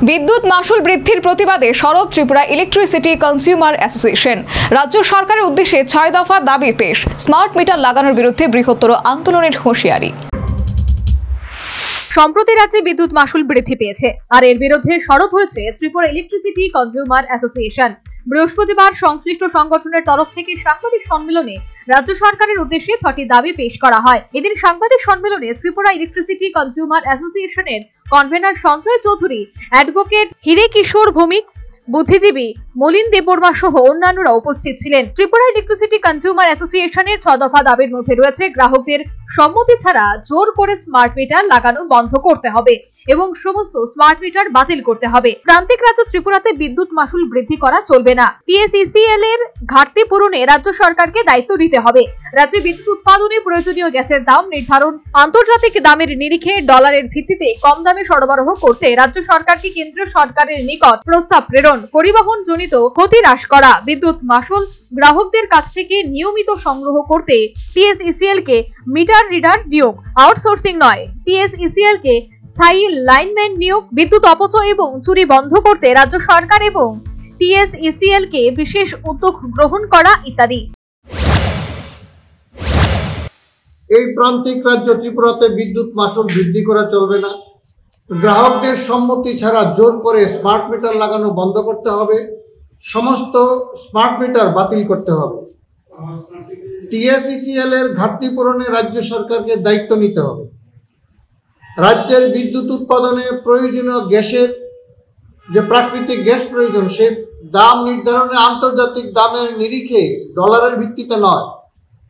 বিদ্যুৎ মাশুল বৃদ্ধির প্রতিবাদে সরব ত্রিপুরা ইলেকট্রিসিটি কনজিউমার অ্যাসোসিয়েশন। রাজ্য সরকারের উদ্দেশ্যে 6 দফা দাবি পেশ। স্মার্ট মিটার লাগানোর বিরুদ্ধে বৃহত্তর আন্দোলনের হুঁশিয়ারি। সম্প্রতি রাজ্যে বিদ্যুৎ মাশুল বৃদ্ধি পেয়েছে, আর এর বিরুদ্ধে সরব হয়েছে ত্রিপুরা ইলেকট্রিসিটি কনজিউমার অ্যাসোসিয়েশন। বৃহস্পতিবার সংশ্লিষ্ট সংগঠনের তরফ থেকে সাংবাদিক সম্মেলনে রাজ্য সরকারের উদ্দেশ্যে 6টি দাবি পেশ করা হয়। এদিন সাংবাদিক সম্মেলনে ত্রিপুরা ইলেকট্রিসিটি কনজিউমার অ্যাসোসিয়েশনের কনভেনার সঞ্জয় চৌধুরী, অ্যাডভোকেট হিরে কিশোর ভৌমিক, বুদ্ধিজীবী মলিন দেববর্মা সহ অন্যান্যরা উপস্থিত ছিলেন। ত্রিপুরা ইলেকট্রিসিটি কনজিউমার অ্যাসোসিয়েশনের 6 দফা দাবির মধ্যে রয়েছে গ্রাহকদের সম্মতি ছাড়া জোর করে স্মার্ট মিটার লাগানো বন্ধ করতে হবে এবং সমস্ত স্মার্ট মিটার বাতিল করতে হবে। প্রান্তিক রাজ্য ত্রিপুরাতে বিদ্যুৎ মাশুল বৃদ্ধি করা চলবে না। টিএসইসিএল এর ঘাটতি পূরণে রাজ্য সরকারকে দায়িত্ব নিতে হবে। রাজ্যে বিদ্যুৎ উৎপাদনে প্রয়োজনীয় গ্যাসের দাম নির্ধারণ আন্তর্জাতিক দামের নিরিখে ডলারের ভিত্তিতে কম দামে সরবরাহ করতে রাজ্য সরকারকে কেন্দ্রীয় সরকারের নিকট প্রস্তাব প্রেরণ, পরিবহন জনিত ক্ষতি হ্রাস করা, বিদ্যুৎ মাশুল গ্রাহকদের কাছ থেকে নিয়মিত সংগ্রহ করতে টিএসইসিএল কে মিটার রিডার নিয়োগ, আউটসোর্সিং নয়, টিএসইসিএল কে স্থায়ী লাইনম্যান নিয়োগ, বিদ্যুৎ অপচয় এবং চুরি বন্ধ করতে রাজ্য সরকার এবং টিএসইসিএল কে বিশেষ উদ্যোগ গ্রহণ করা ইত্যাদি। এই প্রান্তিক রাজ্য ত্রিপুরাতে বিদ্যুৎ মাশুল বৃদ্ধি করা চলবে না। গ্রাহকদের সম্মতি ছাড়া জোর করে স্মার্ট মিটার লাগানো বন্ধ করতে হবে। সমস্ত স্মার্ট মিটার বাতিল করতে হবে। টিএসইসিএল এর ঘাটতি পূরণে রাজ্য সরকারকে দায়িত্ব নিতে হবে। রাজ্যের বিদ্যুৎ উৎপাদনে প্রয়োজনীয় গ্যাসের যে প্রাকৃতিক গ্যাস প্রয়োজন, সে দাম নির্ধারণে আন্তর্জাতিক দামের নিরিখে ডলারের ভিত্তিতে নয়,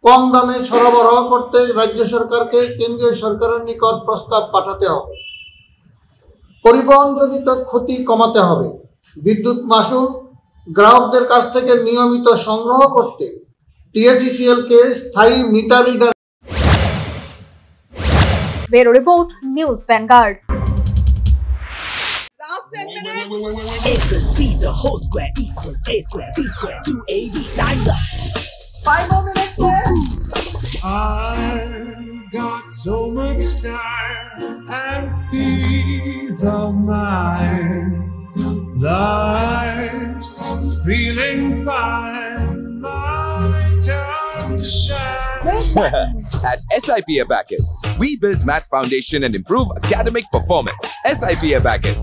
কম দামে সরবরাহ করতে রাজ্য সরকারকে কেন্দ্রীয় সরকারের নিকট প্রস্তাব পাঠাতে হবে। পরিবহনজনিত ক্ষতি কমাতে হবে। বিদ্যুৎ মাশুল গ্রাহকদের কাছ থেকে নিয়মিত সংগ্রহ করতে টিএসইসিএল কে স্থায়ী meter reader. Bureau report, news vanguard. If the speed, the whole square equals a square, b square, 2ab, time's up. 5 more minutes there. I've got so much time and peace of mind. Life's feeling fine. My time to shine. At SIP Abacus, we build math foundation and improve academic performance. SIP Abacus,